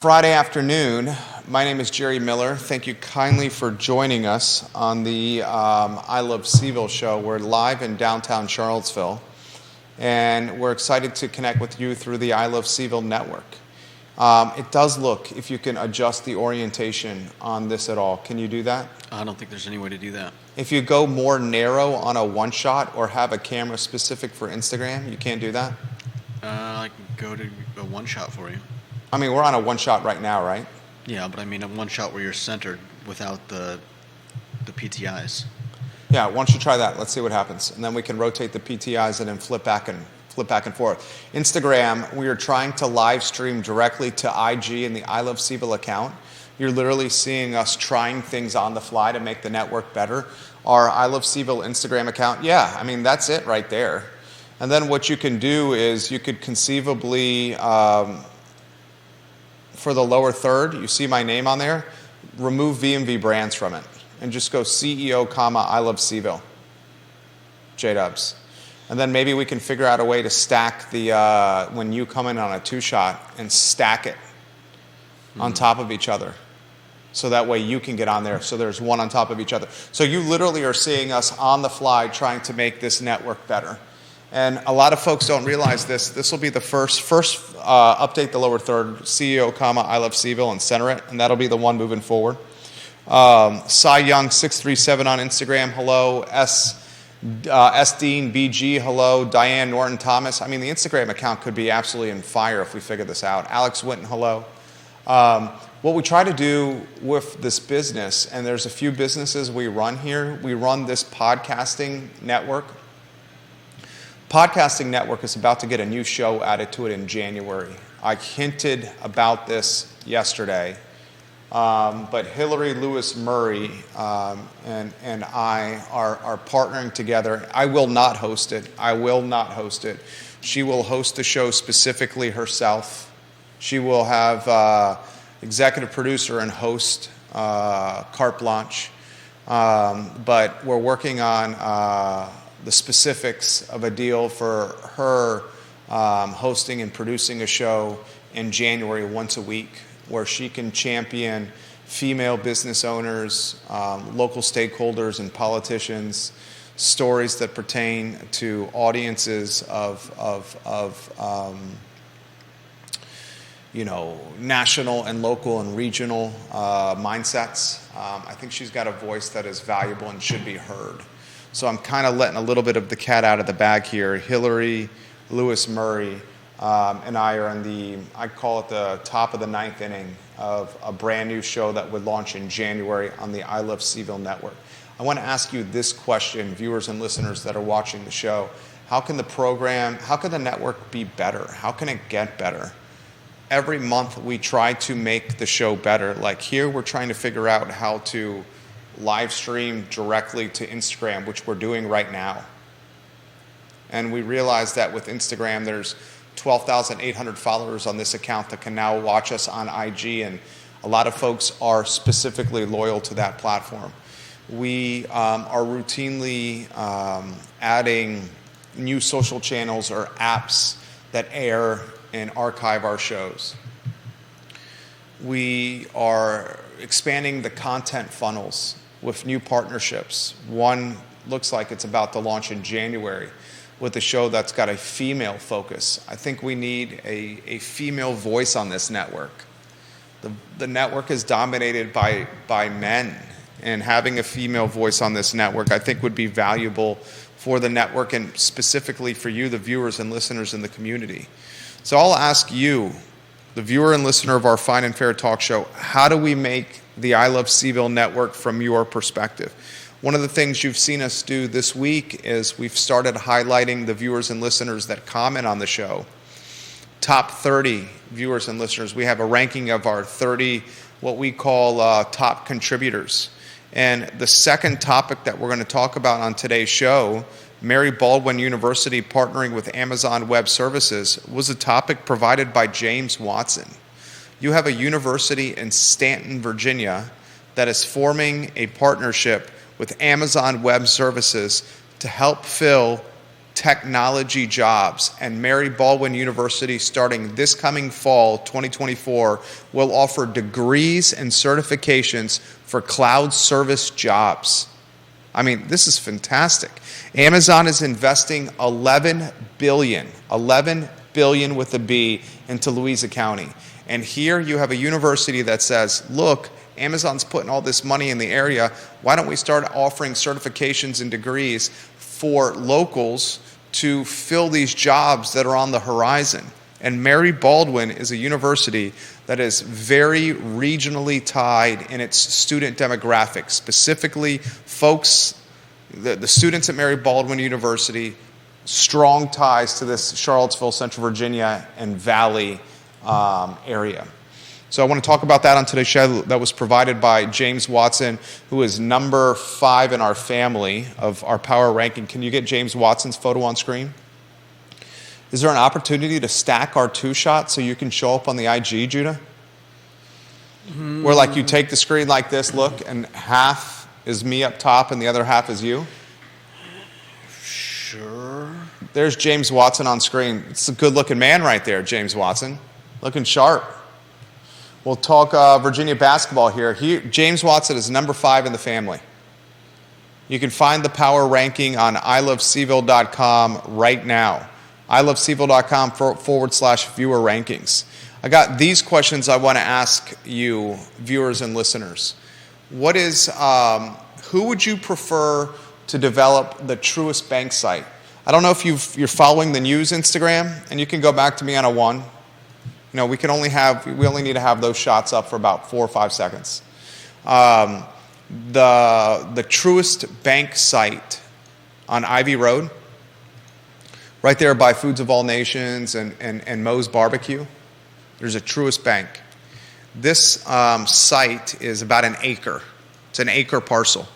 Friday afternoon. My name is Jerry Miller. Thank you kindly for joining us on the I Love CVille Show. We're live in downtown Charlottesville, and we're excited to connect with you through the I Love CVille Network. It does look, if you can adjust the orientation on this at all. Can you do that? I don't think there's any way to do that. If you go more narrow on a one shot or have a camera specific for Instagram, you can't do that? I can go to a one shot for you. I mean, we're on a one shot right now, right? Yeah, but I mean a one shot where you're centered without the PTIs. Yeah, why don't you try that? Let's see what happens. And then we can rotate the PTIs and then flip back and forth. Instagram, we are trying to live stream directly to IG and the I Love CVille account. You're literally seeing us trying things on the fly to make the network better. Our I Love CVille Instagram account, yeah, I mean, that's it right there. And then what you can do is you could conceivably, for the lower third, you see my name on there, remove VMV brands from it and just go CEO, I Love CVille, J-Dubs. And then maybe we can figure out a way to stack the, when you come in on a two shot and stack it on top of each other. So that way you can get on there, so there's one on top of each other. So you literally are seeing us on the fly trying to make this network better. And a lot of folks don't realize this. This will be the first update the lower third, CEO, I Love CVille, and center it, and that'll be the one moving forward. Cy Young 637 on Instagram, hello. S Dean BG, hello. Diane Norton Thomas. I mean, the Instagram account could be absolutely in fire if we figure this out. Alex Winton, hello. What we try to do with this business, and there's a few businesses we run here. We run this podcasting network. Podcasting network is about to get a new show added to it in January. I hinted about this yesterday, but Hillary Lewis Murray and I are partnering together. I will not host it. She will host the show specifically herself. She will have executive producer and host carte blanche, but we're working on the specifics of a deal for her hosting and producing a show in January once a week where she can champion female business owners, local stakeholders and politicians, stories that pertain to audiences of national and local and regional mindsets. I think she's got a voice that is valuable and should be heard. So I'm kind of letting a little bit of the cat out of the bag here. Hillary Lewis Murray and I are in I call it the top of the ninth inning of a brand new show that would launch in January on the I Love CVille Network. I want to ask you this question, viewers and listeners that are watching the show. How can the network be better? How can it get better? Every month we try to make the show better. Like here, we're trying to figure out how to live stream directly to Instagram, which we're doing right now. And we realize that with Instagram, there's 12,800 followers on this account that can now watch us on IG, and a lot of folks are specifically loyal to that platform. We are routinely adding new social channels or apps that air and archive our shows. We are expanding the content funnels with new partnerships. One looks like it's about to launch in January with a show that's got a female focus. I think we need a female voice on this network. The network is dominated by men, and having a female voice on this network I think would be valuable for the network and specifically for you, the viewers and listeners in the community. So I'll ask you, the viewer and listener of our Fine and Fair Talk Show, how do we make the I Love CVille Network from your perspective? One of the things you've seen us do this week is we've started highlighting the viewers and listeners that comment on the show. Top 30 viewers and listeners. We have a ranking of our 30, what we call top contributors. And the second topic that we're going to talk about on today's show, Mary Baldwin University partnering with Amazon Web Services, was a topic provided by James Watson. You have a university in Stanton, Virginia, that is forming a partnership with Amazon Web Services to help fill technology jobs. And Mary Baldwin University, starting this coming fall, 2024, will offer degrees and certifications for cloud service jobs. I mean, this is fantastic. Amazon is investing $11 billion with a B, into Louisa County. And here you have a university that says, look, Amazon's putting all this money in the area. Why don't we start offering certifications and degrees for locals to fill these jobs that are on the horizon? And Mary Baldwin is a university that is very regionally tied in its student demographics, specifically folks, the students at Mary Baldwin University, strong ties to this Charlottesville, Central Virginia, and Valley area. So I want to talk about that on today's show. That was provided by James Watson, who is number 5 in our family of our power ranking. Can you get James Watson's photo on screen? Is there an opportunity to stack our 2-shot so you can show up on the IG, Judah? Where like you take the screen like this, look, and half is me up top and the other half is you? Sure. There's James Watson on screen. It's a good-looking man right there, James Watson. Looking sharp. We'll talk Virginia basketball here. James Watson is number 5 in the family. You can find the power ranking on ilovecville.com right now. ilovecville.com /viewer rankings. I got these questions I want to ask you, viewers and listeners. Who would you prefer to develop the Truist Bank site? I don't know if you're following the news Instagram, and you can go back to me on a 1. You know, we only need to have those shots up for about 4 or 5 seconds. The Truist Bank site on Ivy Road, right there by Foods of All Nations and Moe's Barbecue, there's a Truist Bank. This site is about an acre. It's an acre parcel.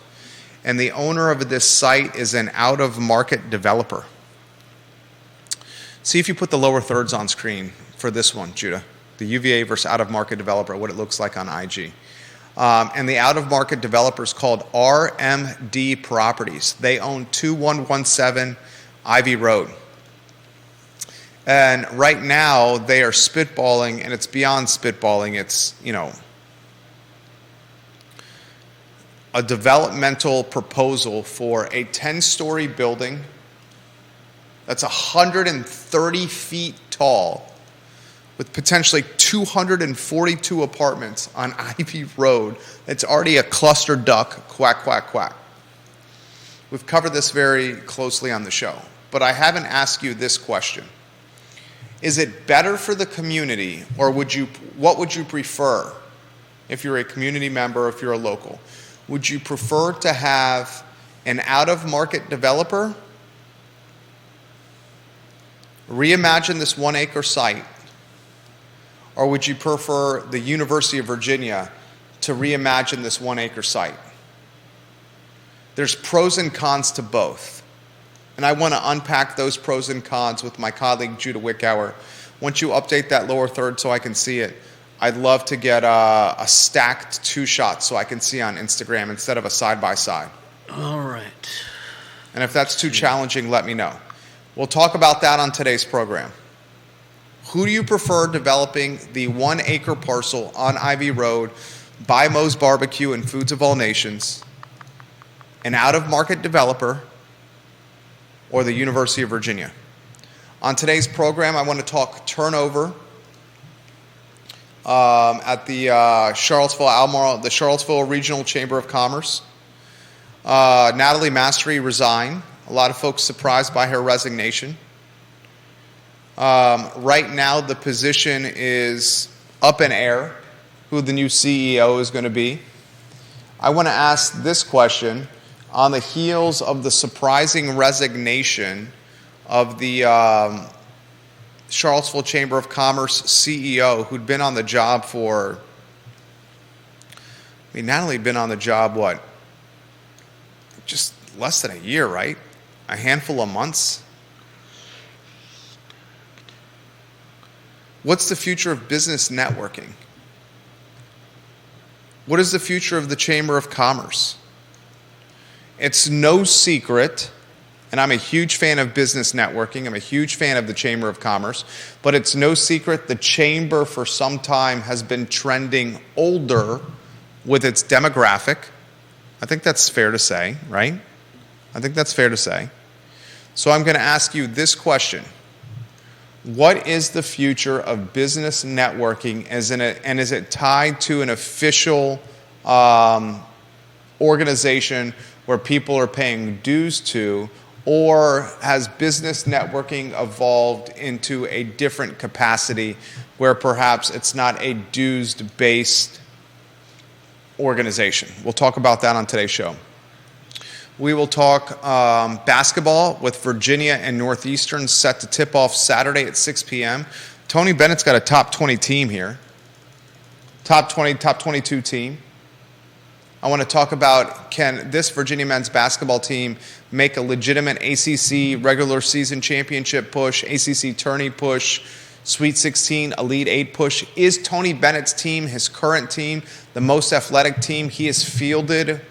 And the owner of this site is an out-of-market developer. See if you put the lower thirds on screen for this one, Judah. The UVA versus out-of-market developer, what it looks like on IG. And the out-of-market developer is called RMD Properties. They own 2117 Ivy Road. And right now, they are spitballing, and it's beyond spitballing. It's, a developmental proposal for a 10-story building that's 130 feet tall with potentially 242 apartments on Ivy Road. It's already a cluster duck, quack, quack, quack. We've covered this very closely on the show, but I haven't asked you this question. Is it better for the community, or what would you prefer if you're a community member, if you're a local? Would you prefer to have an out-of-market developer reimagine this 1-acre site, or would you prefer the University of Virginia to reimagine this 1-acre site? There's pros and cons to both. And I want to unpack those pros and cons with my colleague, Judah Wickower. Once you update that lower third so I can see it, I'd love to get a stacked 2-shot so I can see on Instagram instead of a side-by-side. All right. And if that's too challenging, let me know. We'll talk about that on today's program. Who do you prefer developing the 1-acre parcel on Ivy Road by Moe's Barbecue and Foods of All Nations, an out-of-market developer, or the University of Virginia? On today's program, I want to talk turnover at the Charlottesville Regional Chamber of Commerce. Natalie Mastery resigned. A lot of folks surprised by her resignation. Right now, the position is up in air, who the new CEO is going to be. I want to ask this question on the heels of the surprising resignation of the Charlottesville Chamber of Commerce CEO, who'd been on the job for, Natalie had been on the job, just less than a year, right? A handful of months. What's the future of business networking? What is the future of the Chamber of Commerce? It's no secret, And I'm a huge fan of business networking. I'm a huge fan of the Chamber of Commerce. But it's no secret the Chamber for some time has been trending older with its demographic. I think that's fair to say, right? I think that's fair to say. So I'm going to ask you this question. What is the future of business networking, and is it tied to an official organization where people are paying dues to, or has business networking evolved into a different capacity where perhaps it's not a dues-based organization? We'll talk about that on today's show. We will talk basketball with Virginia and Northeastern set to tip off Saturday at 6 p.m. Tony Bennett's got a top 20 team here. Top 22 team. I want to talk about, can this Virginia men's basketball team make a legitimate ACC regular season championship push, ACC tourney push, Sweet 16, Elite 8 push? Is Tony Bennett's team, his current team, the most athletic team he has fielded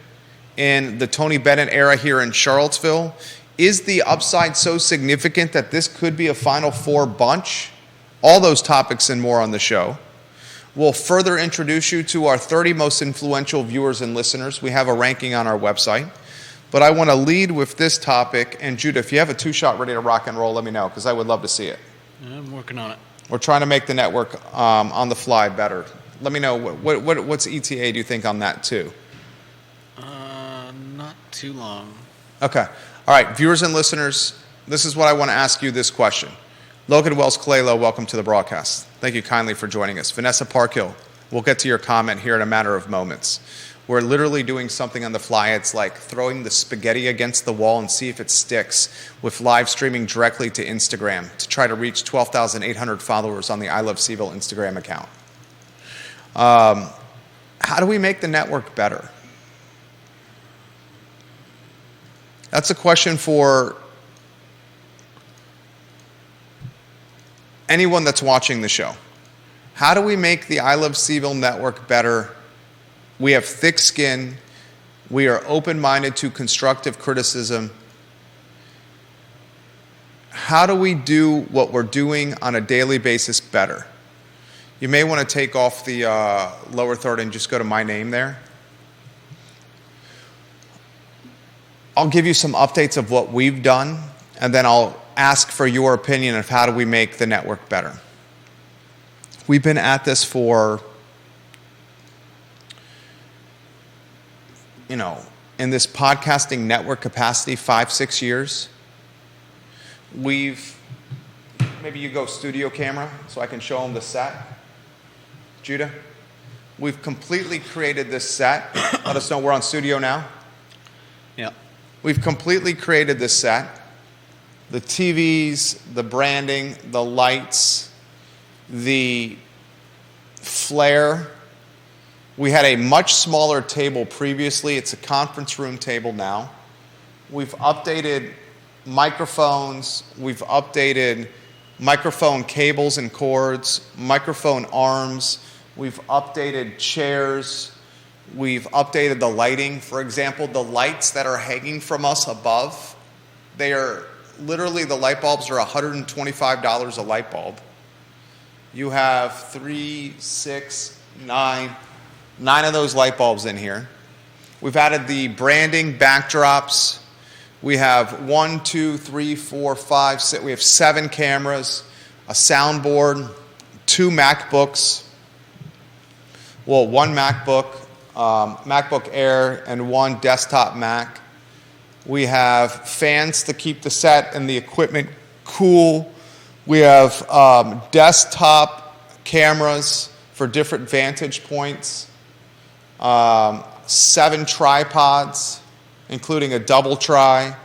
in the Tony Bennett era here in Charlottesville? Is the upside so significant that this could be a Final Four bunch? All those topics and more on the show. We'll further introduce you to our 30 most influential viewers and listeners. We have a ranking on our website. But I want to lead with this topic. And Judah, if you have a two-shot ready to rock and roll, let me know, because I would love to see it. I'm working on it. We're trying to make the network on the fly better. Let me know, what's ETA, do you think, on that too? Not too long. Okay. All right, viewers and listeners, this is what I want to ask you this question. Logan Wells-Kalelo, welcome to the broadcast. Thank you kindly for joining us. Vanessa Parkhill, we'll get to your comment here in a matter of moments. We're literally doing something on the fly. It's like throwing the spaghetti against the wall and see if it sticks, with live streaming directly to Instagram to try to reach 12,800 followers on the I Love CVille Instagram account. How do we make the network better? That's a question for anyone that's watching the show. How do we make the I Love CVille Network better? We have thick skin. We are open-minded to constructive criticism. How do we do what we're doing on a daily basis better? You may want to take off the lower third and just go to my name there. I'll give you some updates of what we've done, and then I'll ask for your opinion of how do we make the network better. We've been at this for, in this podcasting network capacity, 5-6 years. Maybe you go studio camera so I can show them the set. Judah, we've completely created this set. Let us know we're on studio now. Yeah. We've completely created this set. The TVs, the branding, the lights, the flair. We had a much smaller table previously. It's a conference room table now. We've updated microphones. We've updated microphone cables and cords, microphone arms. We've updated chairs. We've updated the lighting. For example, the lights that are hanging from us above, they are literally, the light bulbs are $125 a light bulb. You have 3, 6, 9 of those light bulbs in here. We've added the branding backdrops. We have 1, 2, 3, 4, 5, 6. We have 7 cameras, a soundboard, 2 MacBooks. Well, 1 MacBook, MacBook Air, and 1 desktop Mac. We have fans to keep the set and the equipment cool. We have desktop cameras for different vantage points. 7 tripods, including a double try.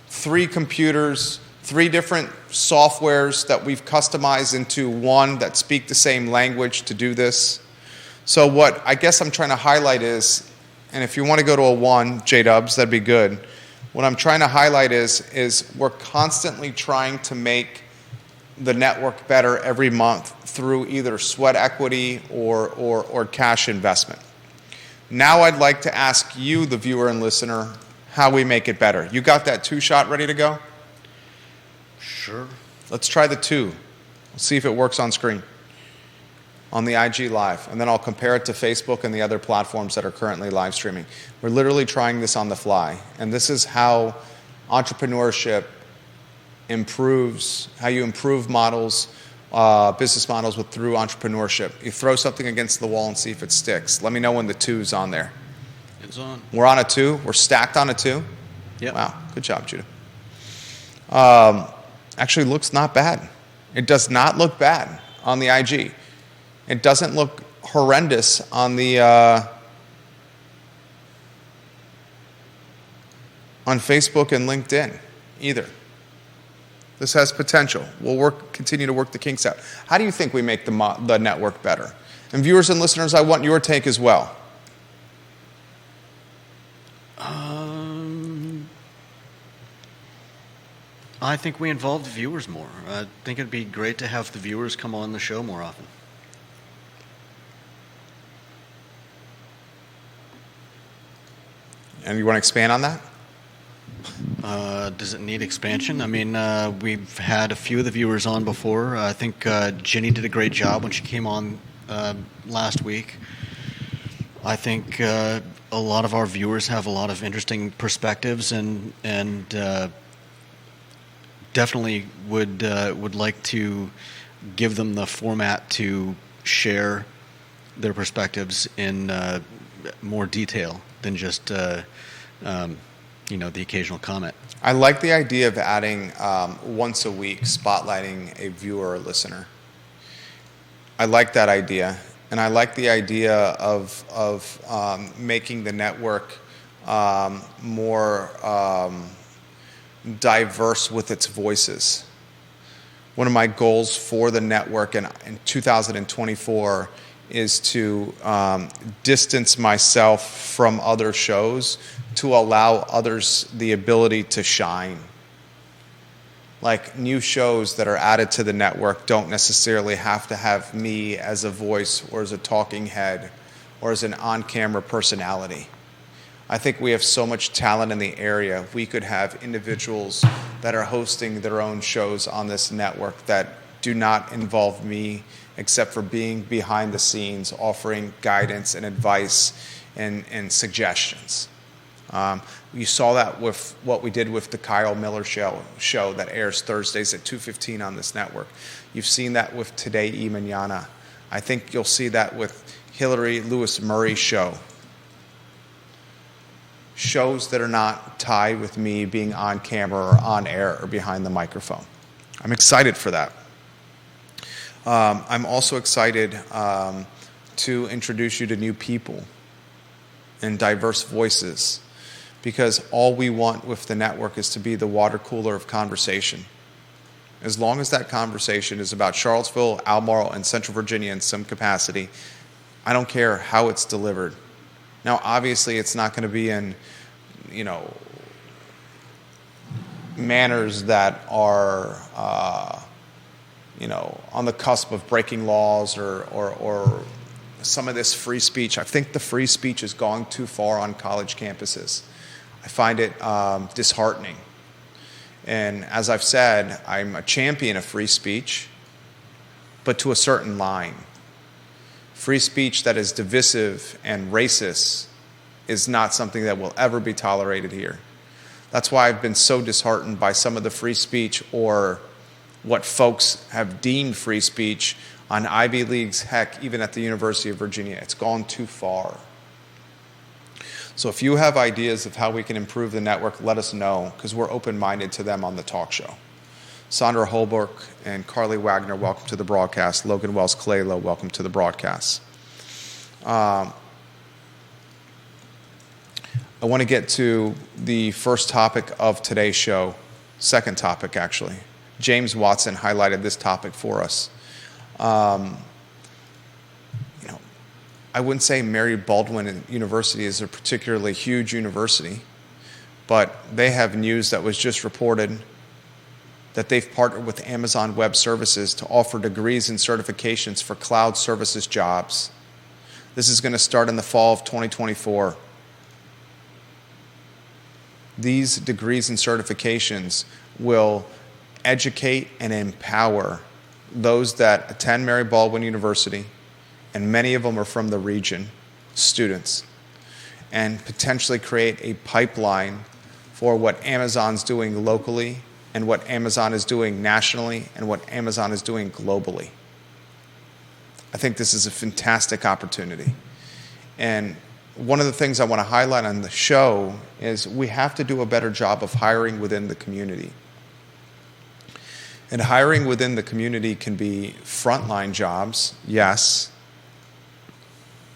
3 computers, 3 different softwares that we've customized into one that speak the same language to do this. So what I guess I'm trying to highlight is, and if you want to go to a 1, J-Dubs, that'd be good. What I'm trying to highlight is we're constantly trying to make the network better every month through either sweat equity or cash investment. Now I'd like to ask you, the viewer and listener, how we make it better. You got that 2-shot ready to go? Sure. Let's try the 2. Let's see if it works on screen on the IG Live, and then I'll compare it to Facebook and the other platforms that are currently live streaming. We're literally trying this on the fly, and this is how entrepreneurship improves, how you improve models, business models through entrepreneurship. You throw something against the wall and see if it sticks. Let me know when the 2's on there. It's on. We're on a 2. We're stacked on a 2. Yep. Wow, good job, Judah. Actually looks not bad. It does not look bad on the IG. It doesn't look horrendous on the on Facebook and LinkedIn either. This has potential. We'll continue to work the kinks out. How do you think we make the network better? And viewers and listeners, I want your take as well. I think we involve the viewers more. I think it'd be great to have the viewers come on the show more often. And you want to expand on that? Does it need expansion? I mean, we've had a few of the viewers on before. I think Ginny did a great job when she came on last week. I think a lot of our viewers have a lot of interesting perspectives and definitely would like to give them the format to share their perspectives in more detail than just the occasional comment. I like the idea of adding once a week spotlighting a viewer or listener. I like that idea, and I like the idea of making the network more diverse with its voices. One of my goals for the network in 2024 is to distance myself from other shows to allow others the ability to shine. Like, new shows that are added to the network don't necessarily have to have me as a voice or as a talking head or as an on-camera personality. I think we have so much talent in the area. We could have individuals that are hosting their own shows on this network that do not involve me, except for being behind the scenes, offering guidance and advice and suggestions. You saw that with what we did with the Kyle Miller show that airs Thursdays at 2:15 on this network. You've seen that with Today y Mañana. I think you'll see that with Hillary Lewis Murray's show. Shows that are not tied with me being on camera or on air or behind the microphone. I'm excited for that. I'm also excited to introduce you to new people and diverse voices, because all we want with the network is to be the water cooler of conversation. As long as that conversation is about Charlottesville, Albemarle, and Central Virginia in some capacity, I don't care how it's delivered. Now, obviously, it's not going to be in, manners that are, on the cusp of breaking laws or some of this free speech. I think the free speech is going too far on college campuses. I find it disheartening. And as I've said, I'm a champion of free speech, but to a certain line. Free speech that is divisive and racist is not something that will ever be tolerated here. That's why I've been so disheartened by some of the free speech, or what folks have deemed free speech on Ivy Leagues, heck, even at the University of Virginia. It's gone too far. So if you have ideas of how we can improve the network, let us know, because we're open-minded to them on the talk show. Sandra Holbrook and Carly Wagner, welcome to the broadcast. Logan Wells-Claylow, welcome to the broadcast. I want to get to the first topic of today's show, second topic actually. James Watson highlighted this topic for us. I wouldn't say Mary Baldwin University is a particularly huge university, but they have news that was just reported that they've partnered with Amazon Web Services to offer degrees and certifications for cloud services jobs. This is going to start in the fall of 2024. these degrees and certifications will educate and empower those that attend Mary Baldwin University, and many of them are from the region, students, and potentially create a pipeline for what Amazon's doing locally and what Amazon is doing nationally and what Amazon is doing globally. I think this is a fantastic opportunity. And one of the things I want to highlight on the show is we have to do a better job of hiring within the community. And hiring within the community can be frontline jobs, yes.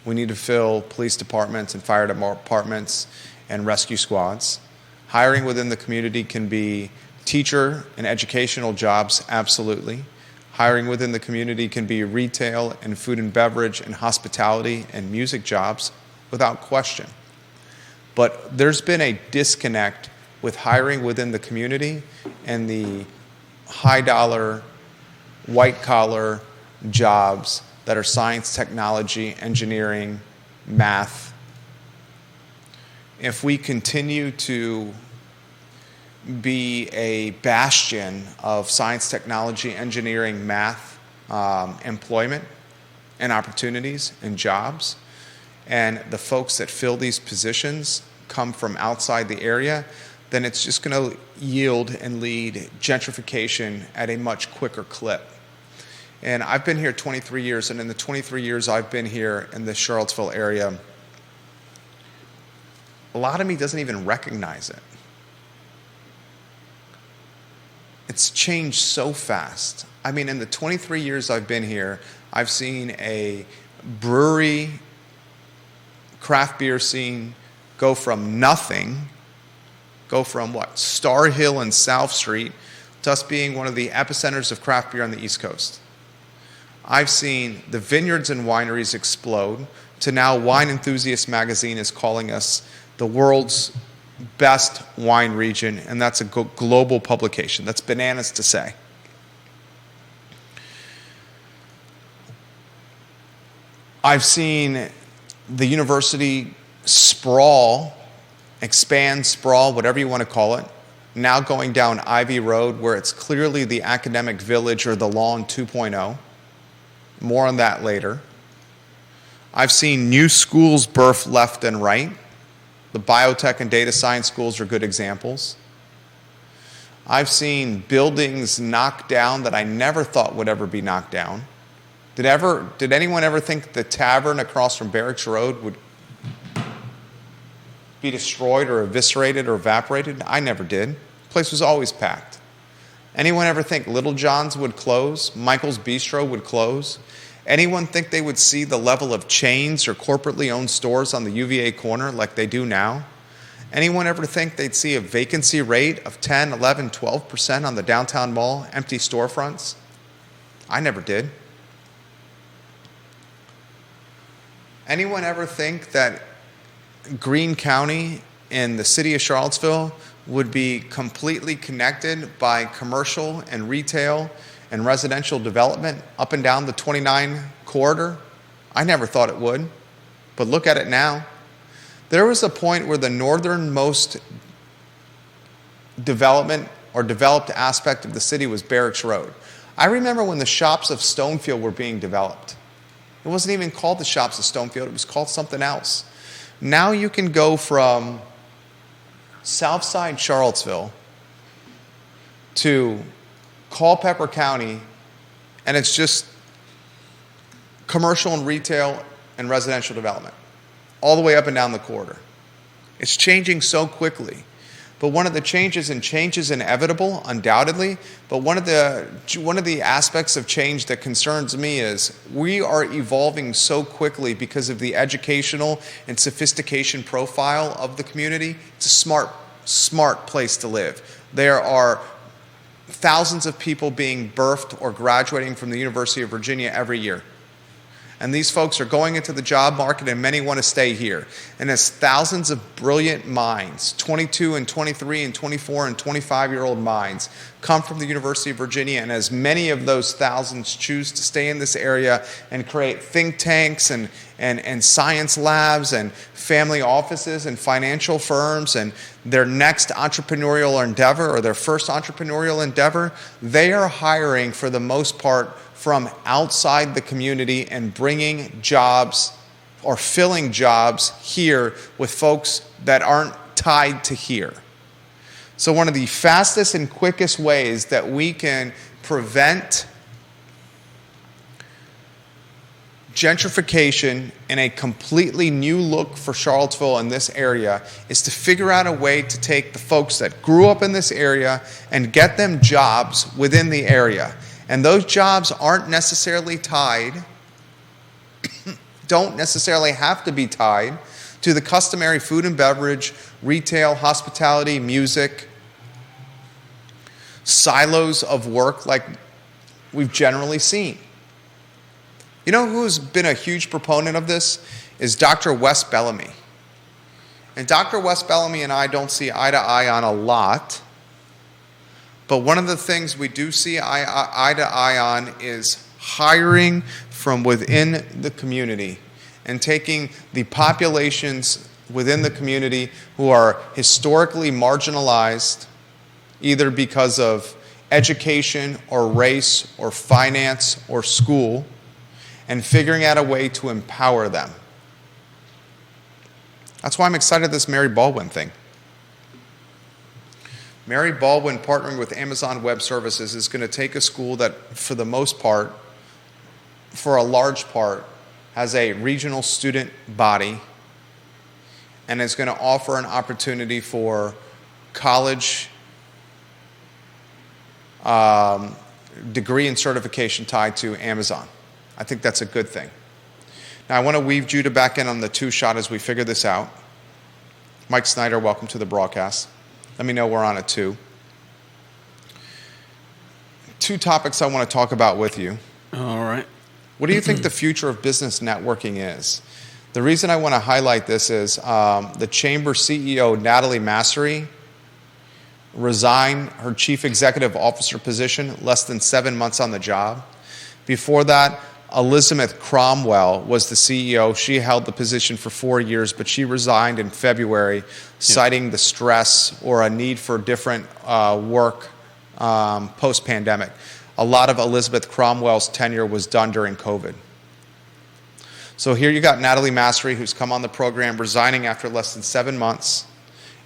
We need to fill police departments and fire departments and rescue squads. Hiring within the community can be teacher and educational jobs, absolutely. Hiring within the community can be retail and food and beverage and hospitality and music jobs, without question. But there's been a disconnect with hiring within the community and the high-dollar, white-collar jobs that are science, technology, engineering, math. If we continue to be a bastion of science, technology, engineering, math, employment, and opportunities and jobs, and the folks that fill these positions come from outside the area, then it's just going to yield and lead gentrification at a much quicker clip. And I've been here 23 years, and in the 23 years I've been here in the Charlottesville area, a lot of me doesn't even recognize it. It's changed so fast. I mean, in the 23 years I've been here, I've seen a brewery, craft beer scene go from nothing, go from what, Star Hill and South Street, to us being one of the epicenters of craft beer on the East Coast. I've seen the vineyards and wineries explode, to now Wine Enthusiast magazine is calling us the world's best wine region, and that's a global publication. That's bananas to say. I've seen the university expand, sprawl, whatever you want to call it, now going down Ivy Road, where it's clearly the academic village or the Lawn 2.0. More on that later. I've seen new schools birth left and right. The biotech and data science schools are good examples. I've seen buildings knocked down that I never thought would ever be knocked down. Did anyone ever think the tavern across from Barracks Road would be destroyed or eviscerated or evaporated? I never did. The place was always packed. Anyone ever think Little John's would close? Michael's Bistro would close? Anyone think they would see the level of chains or corporately owned stores on the UVA corner like they do now? Anyone ever think they'd see a vacancy rate of 10, 11, 12% on the downtown mall, empty storefronts? I never did. Anyone ever think that Greene County and the city of Charlottesville would be completely connected by commercial and retail and residential development up and down the 29 corridor? I never thought it would, but look at it now. There was a point where the northernmost development or developed aspect of the city was Barracks Road. I remember when the shops of Stonefield were being developed. It wasn't even called the shops of Stonefield, it was called something else. Now you can go from Southside Charlottesville to Culpeper County, and it's just commercial and retail and residential development, all the way up and down the corridor. It's changing so quickly. But one of the change is inevitable, undoubtedly, but one of the aspects of change that concerns me is we are evolving so quickly because of the educational and sophistication profile of the community. It's a smart place to live. There are thousands of people being birthed or graduating from the University of Virginia every year. And these folks are going into the job market, and many want to stay here. And as thousands of brilliant minds, 22 and 23 and 24 and 25-year-old minds, come from the University of Virginia, and as many of those thousands choose to stay in this area and create think tanks and science labs and family offices and financial firms and their next entrepreneurial endeavor or their first entrepreneurial endeavor, they are hiring for the most part from outside the community and bringing jobs or filling jobs here with folks that aren't tied to here. So one of the fastest and quickest ways that we can prevent gentrification and a completely new look for Charlottesville in this area is to figure out a way to take the folks that grew up in this area and get them jobs within the area. And those jobs aren't necessarily tied, don't necessarily have to be tied to the customary food and beverage, retail, hospitality, music, silos of work like we've generally seen. You know who's been a huge proponent of this is Dr. Wes Bellamy. And Dr. Wes Bellamy and I don't see eye to eye on a lot, but one of the things we do see eye to eye on is hiring from within the community and taking the populations within the community who are historically marginalized, either because of education or race or finance or school, and figuring out a way to empower them. That's why I'm excited this Mary Baldwin thing. Mary Baldwin partnering with Amazon Web Services is going to take a school that, for the most part, for a large part, has a regional student body and is going to offer an opportunity for college degree and certification tied to Amazon. I think that's a good thing. Now, I want to weave Judah back in on the two-shot as we figure this out. Mike Snyder, welcome to the broadcast. Let me know we're on a two. Two topics I want to talk about with you. All right. What do you think the future of business networking is? The reason I want to highlight this is the Chamber CEO, Natalie Massery, resigned her chief executive officer position less than 7 months on the job. Before that, Elizabeth Cromwell was the CEO. She held the position for 4 years, but she resigned in February, citing the stress or a need for different work post-pandemic. A lot of Elizabeth Cromwell's tenure was done during COVID. So here you got Natalie Massery, who's come on the program, resigning after less than 7 months,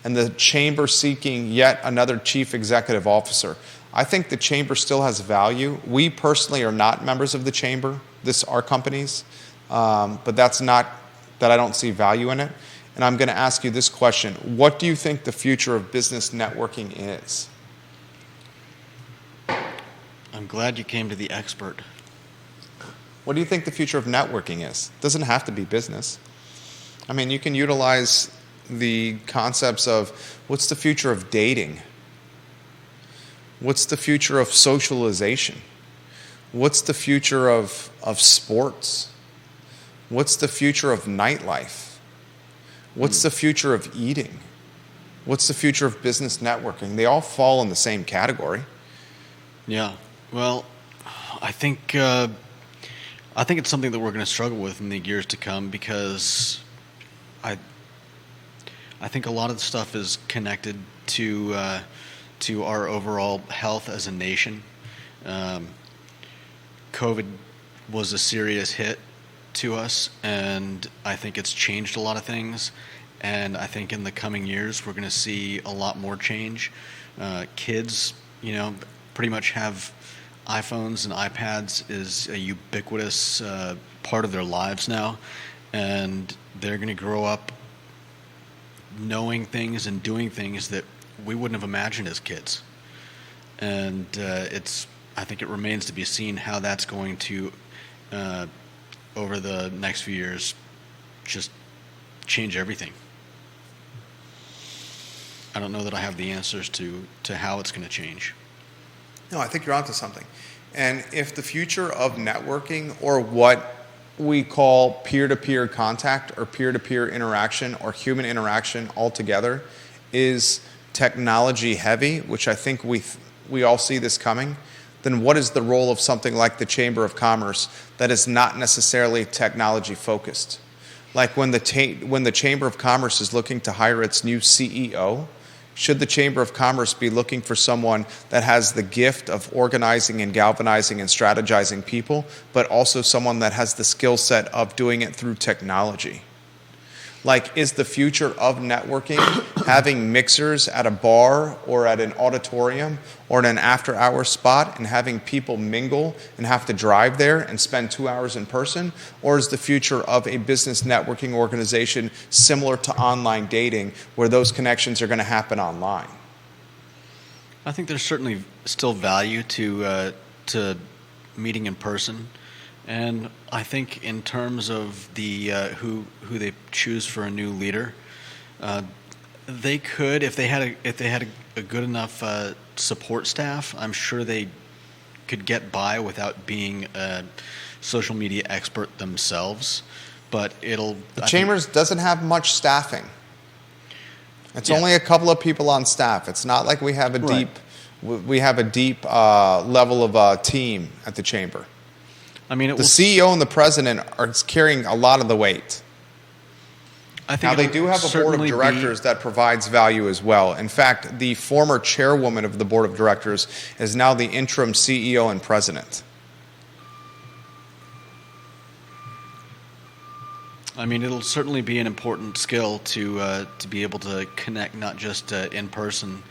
and the Chamber seeking yet another chief executive officer. I think the Chamber still has value. We personally are not members of the Chamber, our companies, but that's not that I don't see value in it. And I'm going to ask you this question. What do you think the future of business networking is? I'm glad you came to the expert. What do you think the future of networking is? It doesn't have to be business. I mean, you can utilize the concepts of what's the future of dating? What's the future of socialization? What's the future of sports? What's the future of nightlife? What's the future of eating? What's the future of business networking? They all fall in the same category. Yeah. Well, I think it's something that we're going to struggle with in the years to come because I think a lot of the stuff is connected to our overall health as a nation. COVID was a serious hit to us, and I think it's changed a lot of things. And I think in the coming years, we're going to see a lot more change. Kids, pretty much have iPhones and iPads is a ubiquitous part of their lives now, and they're going to grow up knowing things and doing things that we wouldn't have imagined as kids. And I think it remains to be seen how that's going to, over the next few years, just change everything. I don't know that I have the answers to how it's going to change. No, I think you're onto something. And if the future of networking or what we call peer-to-peer contact or peer-to-peer interaction or human interaction altogether is technology heavy, which I think we all see this coming, then what is the role of something like the Chamber of Commerce that is not necessarily technology focused? Like when the Chamber of Commerce is looking to hire its new CEO, should the Chamber of Commerce be looking for someone that has the gift of organizing and galvanizing and strategizing people, but also someone that has the skill set of doing it through technology? Like, is the future of networking having mixers at a bar or at an auditorium or in an after-hour spot and having people mingle and have to drive there and spend 2 hours in person? Or is the future of a business networking organization similar to online dating where those connections are going to happen online? I think there's certainly still value to meeting in person. And I think in terms of the who they choose for a new leader, they could, if they had a good enough support staff, I'm sure they could get by without being a social media expert themselves. But the Chambers doesn't have much staffing. It's only a couple of people on staff. It's not like we have a deep level of team at the Chamber. I mean, the CEO and the president are carrying a lot of the weight. I think now, they do have a board of directors that provides value as well. In fact, the former chairwoman of the board of directors is now the interim CEO and president. I mean, it'll certainly be an important skill to be able to connect, not just in person,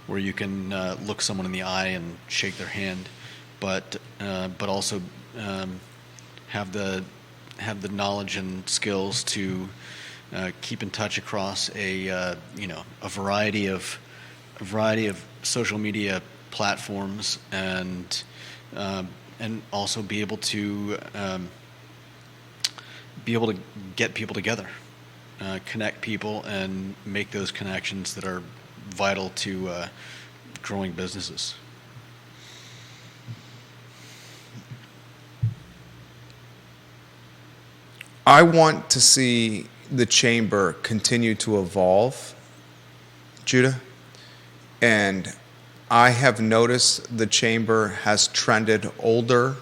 where you can look someone in the eye and shake their hand, but also have the knowledge and skills to keep in touch across a variety of social media platforms, and also be able to get people together, connect people, and make those connections that are vital to growing businesses. I want to see the Chamber continue to evolve, Judah, and I have noticed the Chamber has trended older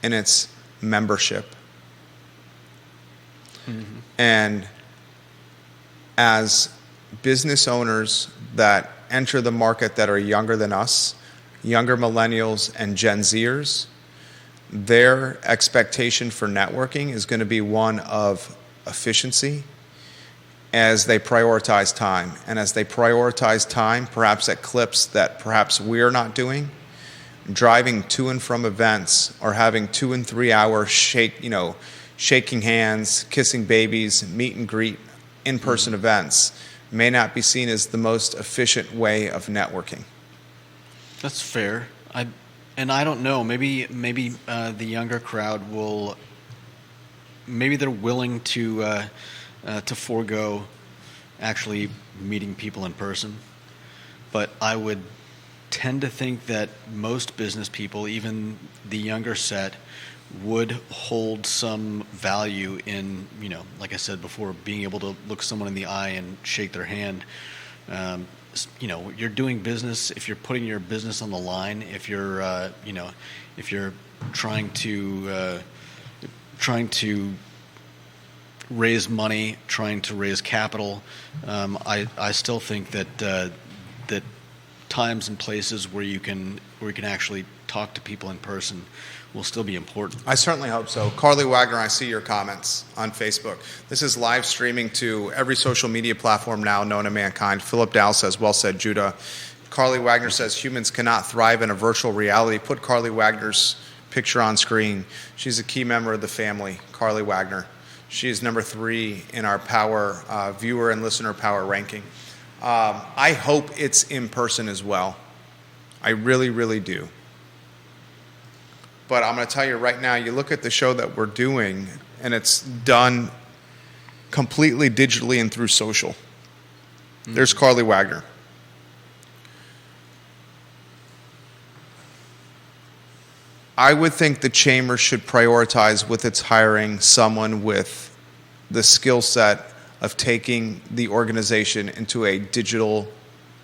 in its membership. Mm-hmm. And as business owners that enter the market that are younger than us, younger millennials and Gen Zers, their expectation for networking is going to be one of efficiency as they prioritize time. And as they prioritize time, perhaps at clips that perhaps we're not doing, driving to and from events or having 2 and 3 hour shaking hands, kissing babies, meet and greet, in-person events may not be seen as the most efficient way of networking. That's fair. I don't know. Maybe the younger crowd will. Maybe they're willing to forego actually meeting people in person. But I would tend to think that most business people, even the younger set, would hold some value in, like I said before, being able to look someone in the eye and shake their hand. You're doing business. If you're putting your business on the line, if you're trying to raise money, trying to raise capital, I still think that times and places where you can actually talk to people in person will still be important. I certainly hope so. Carly Wagner, I see your comments on Facebook. This is live streaming to every social media platform now known to mankind. Philip Dow says, well said, Judah. Carly Wagner says, humans cannot thrive in a virtual reality. Put Carly Wagner's picture on screen. She's a key member of the family, Carly Wagner. She is number 3 in our power viewer and listener power ranking. I hope it's in person as well. I really, really do. But I'm going to tell you right now, you look at the show that we're doing, and it's done completely digitally and through social. Mm-hmm. There's Carly Wagner. I would think the chamber should prioritize with its hiring someone with the skill set of taking the organization into a digital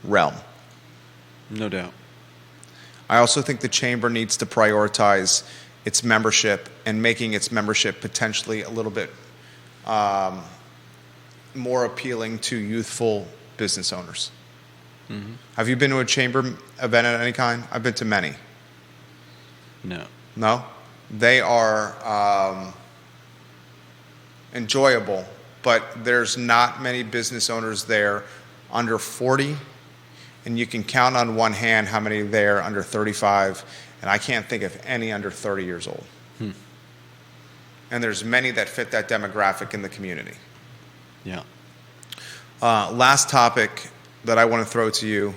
realm. No doubt. I also think the chamber needs to prioritize its membership and making its membership potentially a little bit more appealing to youthful business owners. Mm-hmm. Have you been to a chamber event of any kind? I've been to many. No. No? They are enjoyable, but there's not many business owners there under 40, and you can count on one hand how many there under 35, and I can't think of any under 30 years old. And there's many that fit that demographic in the community. Yeah. Last topic that I want to throw to you,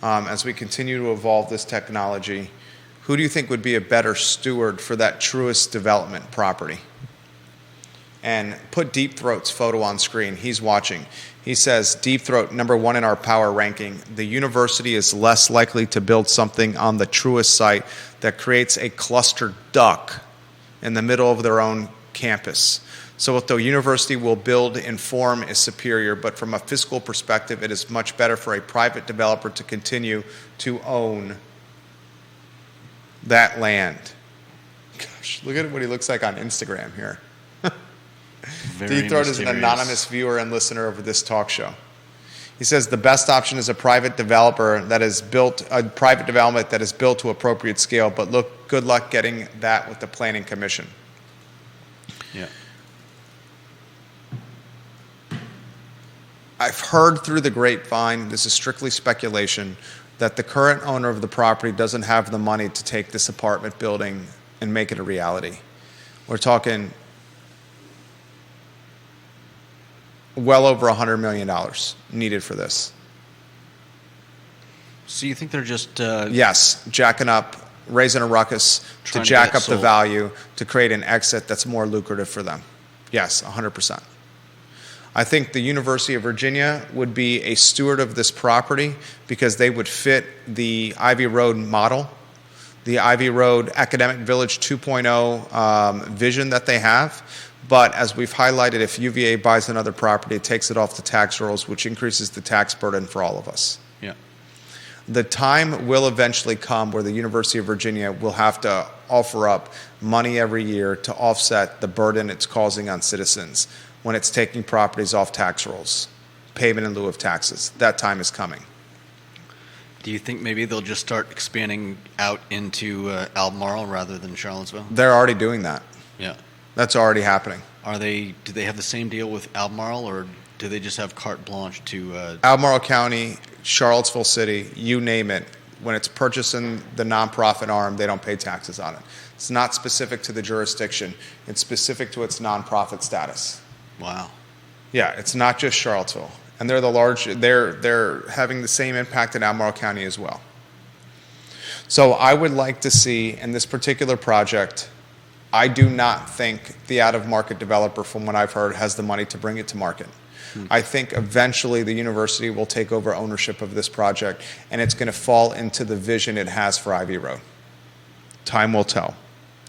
as we continue to evolve this technology, who do you think would be a better steward for that truest development property? And put Deep Throat's photo on screen. He's watching. He says, Deep Throat, number 1 in our power ranking. The university is less likely to build something on the truest site that creates a clustered duck in the middle of their own campus. So what the university will build in form is superior, but from a fiscal perspective, it is much better for a private developer to continue to own that land. Gosh, look at what he looks like on Instagram here. Deep Throat is an anonymous viewer and listener of this talk show. He says the best option is a private developer that is built, a private development that is built to appropriate scale, but good luck getting that with the planning commission. Yeah. I've heard through the grapevine, this is strictly speculation, that the current owner of the property doesn't have the money to take this apartment building and make it a reality. We're talking well over $100 million needed for this. So you think they're just... yes, jacking up, raising a ruckus to jack up the value to create an exit that's more lucrative for them. Yes, 100%. I think the University of Virginia would be a steward of this property because they would fit the Ivy Road model, the Ivy Road Academic Village 2.0 vision that they have. But as we've highlighted, if UVA buys another property, it takes it off the tax rolls, which increases the tax burden for all of us. Yeah. The time will eventually come where the University of Virginia will have to offer up money every year to offset the burden it's causing on citizens when it's taking properties off tax rolls, payment in lieu of taxes. That time is coming. Do you think maybe they'll just start expanding out into Albemarle rather than Charlottesville? They're already doing that. Yeah. That's already happening. Do they have the same deal with Albemarle, or do they just have carte blanche to... Albemarle County, Charlottesville City, you name it. When it's purchasing the nonprofit arm, they don't pay taxes on it. It's not specific to the jurisdiction. It's specific to its nonprofit status. Wow. Yeah, it's not just Charlottesville. And they're having the same impact in Albemarle County as well. So I would like to see, in this particular project, I do not think the out-of-market developer, from what I've heard, has the money to bring it to market. I think eventually the university will take over ownership of this project, and it's going to fall into the vision it has for Ivy Road. Time will tell.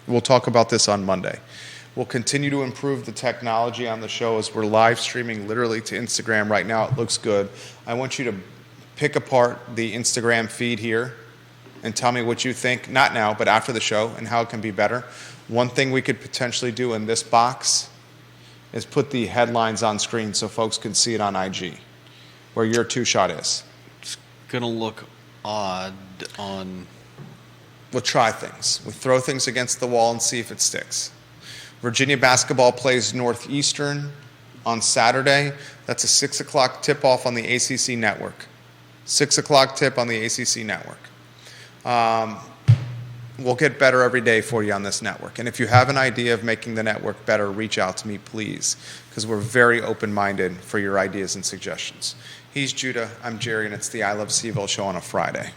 We'll talk about this on Monday. We'll continue to improve the technology on the show as we're live streaming literally to Instagram right now. It looks good. I want you to pick apart the Instagram feed here and tell me what you think, not now, but after the show, and how it can be better. One thing we could potentially do in this box is put the headlines on screen so folks can see it on IG, where your two-shot is. It's going to look odd on... We'll try things. We throw things against the wall and see if it sticks. Virginia basketball plays Northeastern on Saturday. That's a 6 o'clock tip-off on the ACC network. 6 o'clock tip on the ACC network. We'll get better every day for you on this network. And if you have an idea of making the network better, reach out to me, please, because we're very open-minded for your ideas and suggestions. He's Judah, I'm Jerry, and it's the I Love CVille Show on a Friday.